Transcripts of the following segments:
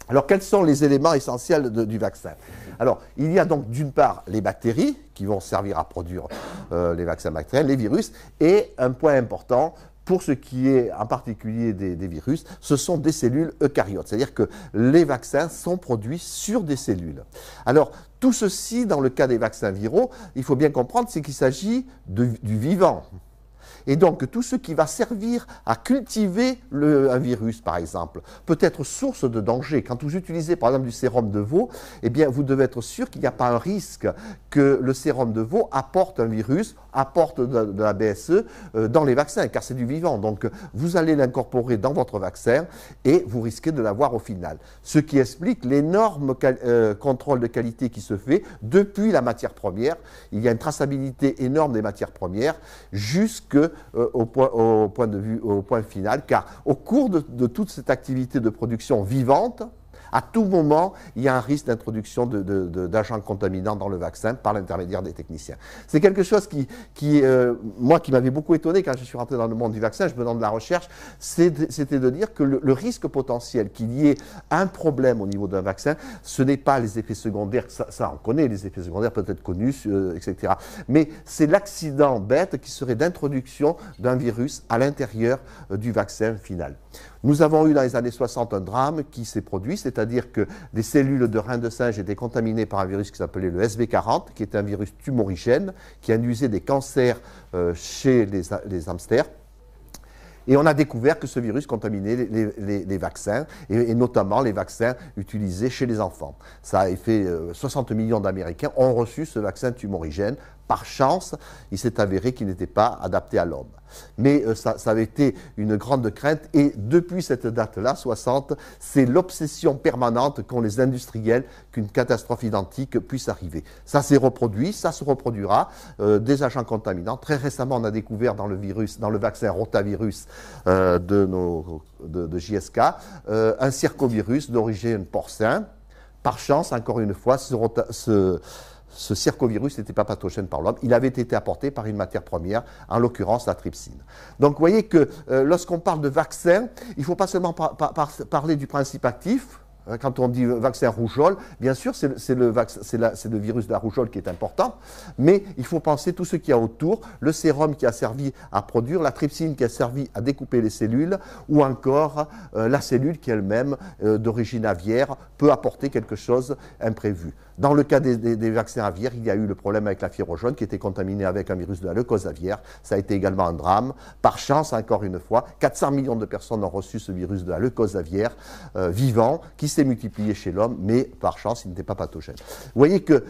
Alors, quels sont les éléments essentiels du vaccin? Alors, il y a donc d'une part les bactéries qui vont servir à produire les vaccins bactériens, les virus, et un point important, pour ce qui est en particulier des virus, ce sont des cellules eucaryotes, c'est-à-dire que les vaccins sont produits sur des cellules. Alors, tout ceci, dans le cas des vaccins viraux, il faut bien comprendre, c'est qu'il s'agit du vivant. Et donc, tout ce qui va servir à cultiver un virus, par exemple, peut être source de danger. Quand vous utilisez, par exemple, du sérum de veau, eh bien, vous devez être sûr qu'il n'y a pas un risque que le sérum de veau apporte un virus, apporte de la BSE dans les vaccins, car c'est du vivant. Donc, vous allez l'incorporer dans votre vaccin et vous risquez de l'avoir au final. Ce qui explique l'énorme contrôle de qualité qui se fait depuis la matière première. Il y a une traçabilité énorme des matières premières jusqu'au point final, car au cours de toute cette activité de production vivante, à tout moment, il y a un risque d'introduction d'agents contaminants dans le vaccin par l'intermédiaire des techniciens. C'est quelque chose moi, qui m'avait beaucoup étonné quand je suis rentré dans le monde du vaccin, je me demande de la recherche, c'était de dire que le risque potentiel qu'il y ait un problème au niveau d'un vaccin, ce n'est pas les effets secondaires, ça on connaît, les effets secondaires peut-être connus, etc. Mais c'est l'accident bête qui serait d'introduction d'un virus à l'intérieur du vaccin final. Nous avons eu dans les années 60 un drame qui s'est produit, c'est-à-dire que des cellules de reins de singe étaient contaminées par un virus qui s'appelait le SV40, qui est un virus tumorigène, qui induisait des cancers chez les hamsters. Et on a découvert que ce virus contaminait les vaccins, et notamment les vaccins utilisés chez les enfants. Ça a fait 60 millions d'Américains ont reçu ce vaccin tumorigène. Par chance, il s'est avéré qu'il n'était pas adapté à l'homme. Mais ça avait été une grande crainte, et depuis cette date-là, 60, c'est l'obsession permanente qu'ont les industriels qu'une catastrophe identique puisse arriver. Ça s'est reproduit, ça se reproduira, des agents contaminants. Très récemment, on a découvert dans le vaccin rotavirus de JSK, un circovirus d'origine porcin. Par chance, encore une fois, ce circovirus n'était pas pathogène par l'homme, il avait été apporté par une matière première, en l'occurrence la trypsine. Donc vous voyez que lorsqu'on parle de vaccin, il ne faut pas seulement parler du principe actif. Quand on dit vaccin rougeole, bien sûr, c'est le virus de la rougeole qui est important, mais il faut penser tout ce qu'il y a autour, le sérum qui a servi à produire, la trypsine qui a servi à découper les cellules, ou encore la cellule qui elle-même, d'origine aviaire, peut apporter quelque chose imprévu. Dans le cas des vaccins aviaires, il y a eu le problème avec la fièvre jaune qui était contaminée avec un virus de la leucose aviaire. Ça a été également un drame. Par chance, encore une fois, 400 millions de personnes ont reçu ce virus de la leucose aviaire vivant, qui s'est multiplié chez l'homme, mais par chance, il n'était pas pathogène. Vous voyez que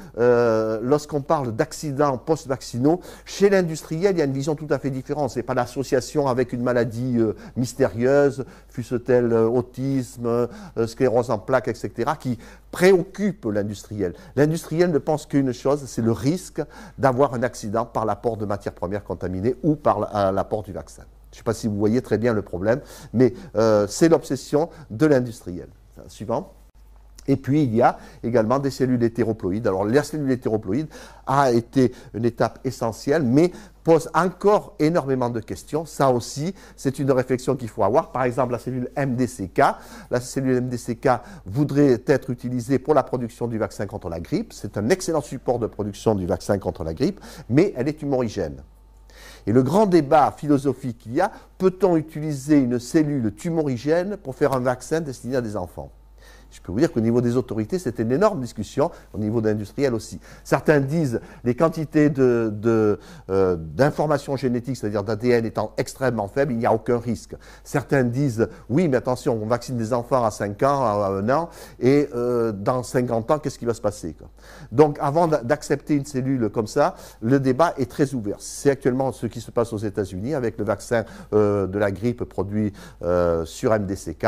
lorsqu'on parle d'accidents post-vaccinaux, chez l'industriel, il y a une vision tout à fait différente. Ce n'est pas l'association avec une maladie mystérieuse, fût-ce-t-elle autisme, sclérose en plaques, etc., qui préoccupe l'industriel. L'industriel ne pense qu'une chose, c'est le risque d'avoir un accident par l'apport de matières premières contaminées ou par l'apport du vaccin. Je ne sais pas si vous voyez très bien le problème, mais c'est l'obsession de l'industriel. Suivant. Et puis, il y a également des cellules hétéroploïdes. Alors, la cellule hétéroploïde a été une étape essentielle, mais pose encore énormément de questions. Ça aussi, c'est une réflexion qu'il faut avoir. Par exemple, la cellule MDCK. La cellule MDCK voudrait être utilisée pour la production du vaccin contre la grippe. C'est un excellent support de production du vaccin contre la grippe, mais elle est tumorigène. Et le grand débat philosophique qu'il y a, peut-on utiliser une cellule tumorigène pour faire un vaccin destiné à des enfants ? Je peux vous dire qu'au niveau des autorités, c'était une énorme discussion, au niveau d'industriels aussi. Certains disent les quantités d'informations génétiques, c'est-à-dire d'ADN, étant extrêmement faibles, il n'y a aucun risque. Certains disent oui, mais attention, on vaccine des enfants à 5 ans, à 1 an, et dans 50 ans, qu'est-ce qui va se passer, quoi. Donc, avant d'accepter une cellule comme ça, le débat est très ouvert. C'est actuellement ce qui se passe aux États-Unis avec le vaccin de la grippe produit sur MDCK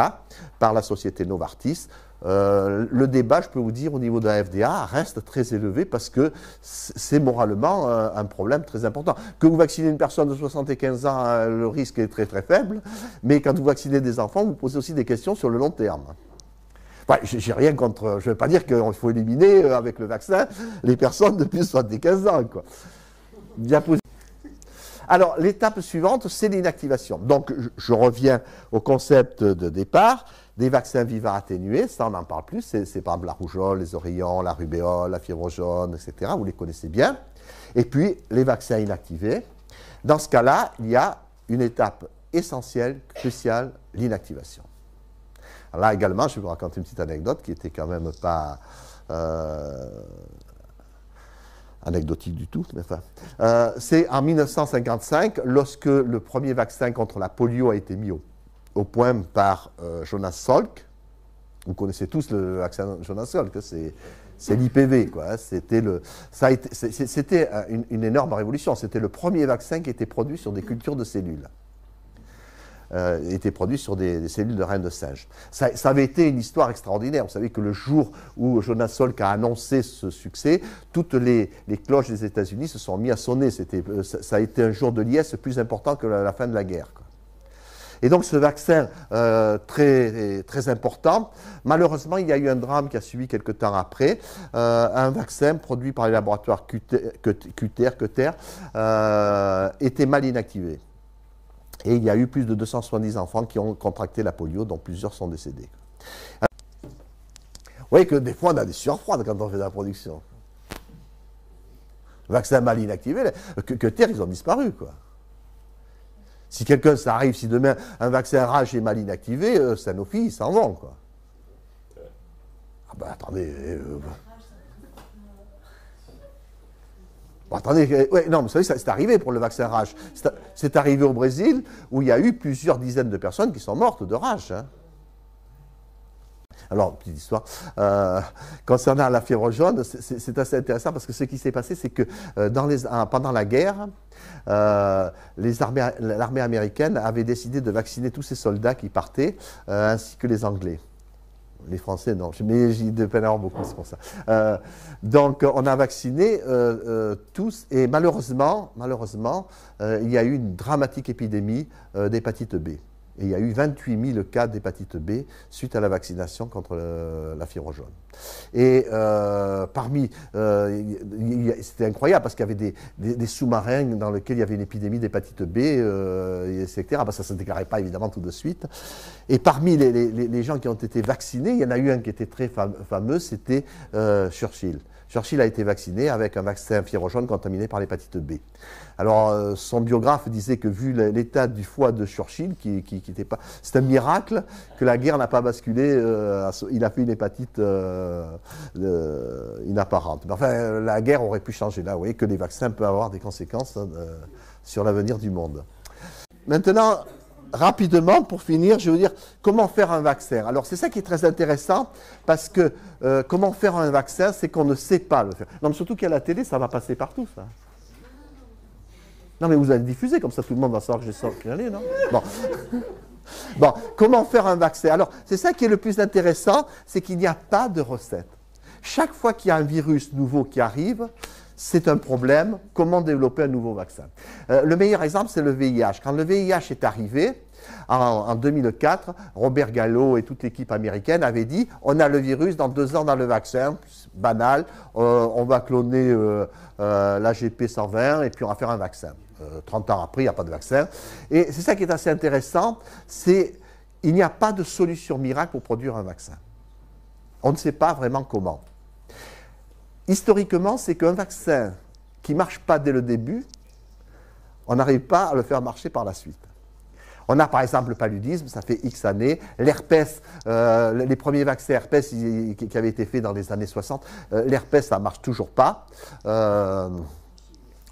par la société Novartis. Le débat, je peux vous dire, au niveau de la FDA reste très élevé parce que c'est moralement un problème très important. Que vous vaccinez une personne de 75 ans, le risque est très très faible, mais quand vous vaccinez des enfants, vous posez aussi des questions sur le long terme. Ouais, j'ai rien contre, je ne veux pas dire qu'il faut éliminer avec le vaccin les personnes de plus de 75 ans, quoi. Alors, l'étape suivante, c'est l'inactivation. Donc, je reviens au concept de départ. des vaccins vivants atténués, ça on n'en parle plus, c'est par exemple la rougeole, les oreillons, la rubéole, la fièvre jaune, etc. Vous les connaissez bien. Et puis les vaccins inactivés. Dans ce cas-là, il y a une étape essentielle, cruciale, l'inactivation. Là également, je vais vous raconter une petite anecdote qui était quand même pas anecdotique du tout. Mais enfin, c'est en 1955, lorsque le premier vaccin contre la polio a été mis au point par Jonas Salk. Vous connaissez tous le vaccin Jonas Salk, c'est l'IPV, quoi. C'était une énorme révolution. C'était le premier vaccin qui était produit sur des cultures de cellules. Était produit sur des cellules de reines de singe. Ça avait été une histoire extraordinaire. Vous savez que le jour où Jonas Salk a annoncé ce succès, toutes les cloches des États-Unis se sont mises à sonner. Ça a été un jour de liesse plus important que la fin de la guerre, quoi. Et donc ce vaccin très, très important, malheureusement il y a eu un drame qui a suivi quelques temps après, un vaccin produit par les laboratoires Cutter était mal inactivé. Et il y a eu plus de 270 enfants qui ont contracté la polio, dont plusieurs sont décédés. Vous voyez que des fois on a des sueurs froides quand on fait de la production. Le vaccin mal inactivé, Cutter, ils ont disparu, quoi. Si quelqu'un, ça arrive, si demain un vaccin rage est mal inactivé, Sanofi, ils s'en vont, quoi. Ah ben attendez. Bon, attendez, ouais, non, vous savez, c'est arrivé pour le vaccin rage. C'est arrivé au Brésil, où il y a eu plusieurs dizaines de personnes qui sont mortes de rage, hein. Alors, petite histoire, concernant la fièvre jaune, c'est assez intéressant parce que ce qui s'est passé, c'est que pendant la guerre, l'armée américaine avait décidé de vacciner tous ses soldats qui partaient, ainsi que les Anglais. Les Français, non, mais j'ai de peine à avoir beaucoup, c'est pour ça. Donc, on a vacciné tous, et malheureusement, il y a eu une dramatique épidémie d'hépatite B. Et il y a eu 28 000 cas d'hépatite B suite à la vaccination contre la fièvre jaune. Et c'était incroyable parce qu'il y avait des sous-marins dans lesquels il y avait une épidémie d'hépatite B, etc. Parce que ça ne se déclarait pas évidemment tout de suite. Et parmi les gens qui ont été vaccinés, il y en a eu un qui était très fameux, c'était Churchill. Churchill a été vacciné avec un vaccin fièvre jaune contaminé par l'hépatite B. Alors, son biographe disait que vu l'état du foie de Churchill, qui était pas, c'est un miracle que la guerre n'a pas basculé. Il a fait une hépatite inapparente. Mais enfin, la guerre aurait pu changer là. Vous voyez que les vaccins peuvent avoir des conséquences sur l'avenir du monde. Maintenant, rapidement, pour finir, je vais vous dire comment faire un vaccin. Alors, c'est ça qui est très intéressant, parce que comment faire un vaccin, c'est qu'on ne sait pas le faire. Non, mais surtout qu'à la télé, ça va passer partout, ça. Non, mais vous allez diffuser, comme ça tout le monde va savoir que j'ai sorti l'année, non? Bon. Bon, comment faire un vaccin? Alors, c'est ça qui est le plus intéressant, c'est qu'il n'y a pas de recette. Chaque fois qu'il y a un virus nouveau qui arrive, c'est un problème. Comment développer un nouveau vaccin? Le meilleur exemple, c'est le VIH. Quand le VIH est arrivé, en 2004, Robert Gallo et toute l'équipe américaine avaient dit « On a le virus, dans 2 ans, on a le vaccin. » Banal, on va cloner l'AGP 120 et puis on va faire un vaccin. 30 ans après, il n'y a pas de vaccin. Et c'est ça qui est assez intéressant, c'est qu'il n'y a pas de solution miracle pour produire un vaccin. On ne sait pas vraiment comment. Historiquement, c'est qu'un vaccin qui ne marche pas dès le début, on n'arrive pas à le faire marcher par la suite. On a par exemple le paludisme, ça fait X années. L'herpès, les premiers vaccins herpès qui avaient été faits dans les années 60, l'herpès, ça ne marche toujours pas.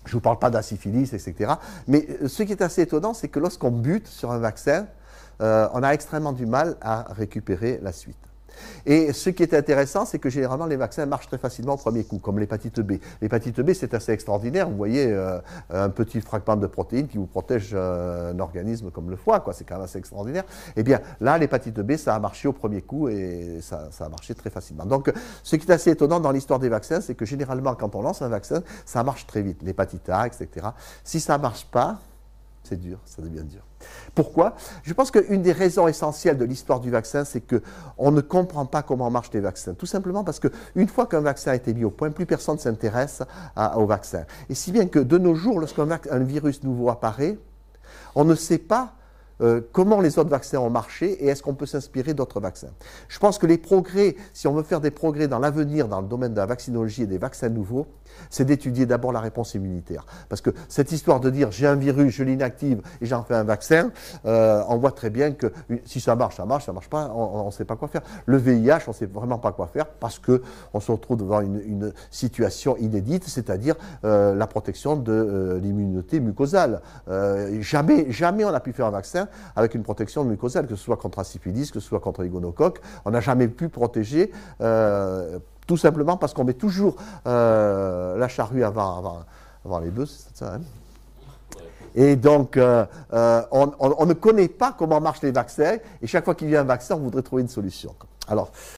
Je ne vous parle pas de la syphilis, etc. Mais ce qui est assez étonnant, c'est que lorsqu'on bute sur un vaccin, on a extrêmement du mal à récupérer la suite. Et ce qui est intéressant, c'est que généralement les vaccins marchent très facilement au premier coup, comme l'hépatite B. L'hépatite B, c'est assez extraordinaire. Vous voyez un petit fragment de protéine qui vous protège un organisme comme le foie, quoi. C'est quand même assez extraordinaire. Eh bien, là, l'hépatite B, ça a marché au premier coup et ça a marché très facilement. Donc, ce qui est assez étonnant dans l'histoire des vaccins, c'est que généralement, quand on lance un vaccin, ça marche très vite. L'hépatite A, etc. Si ça ne marche pas, c'est dur, ça devient dur. Pourquoi? Je pense qu'une des raisons essentielles de l'histoire du vaccin, c'est qu'on ne comprend pas comment marchent les vaccins. Tout simplement parce qu'une fois qu'un vaccin a été mis au point, plus personne ne s'intéresse au vaccin. Et si bien que de nos jours, lorsqu'un virus nouveau apparaît, on ne sait pas comment les autres vaccins ont marché et est-ce qu'on peut s'inspirer d'autres vaccins. Je pense que les progrès, si on veut faire des progrès dans l'avenir dans le domaine de la vaccinologie et des vaccins nouveaux, c'est d'étudier d'abord la réponse immunitaire. Parce que cette histoire de dire j'ai un virus, je l'inactive et j'en fais un vaccin, on voit très bien que si ça marche, ça marche pas, on ne sait pas quoi faire. Le VIH, on ne sait vraiment pas quoi faire parce qu'on se retrouve devant une situation inédite, c'est-à-dire la protection de l'immunité mucosale. Jamais on n'a pu faire un vaccin avec une protection mucosale, que ce soit contre la syphilis, que ce soit contre les gonocoques. On n'a jamais pu protéger, tout simplement parce qu'on met toujours la charrue avant les bœufs, c'est ça, hein. Et donc, on ne connaît pas comment marchent les vaccins, et chaque fois qu'il y a un vaccin, on voudrait trouver une solution. Alors,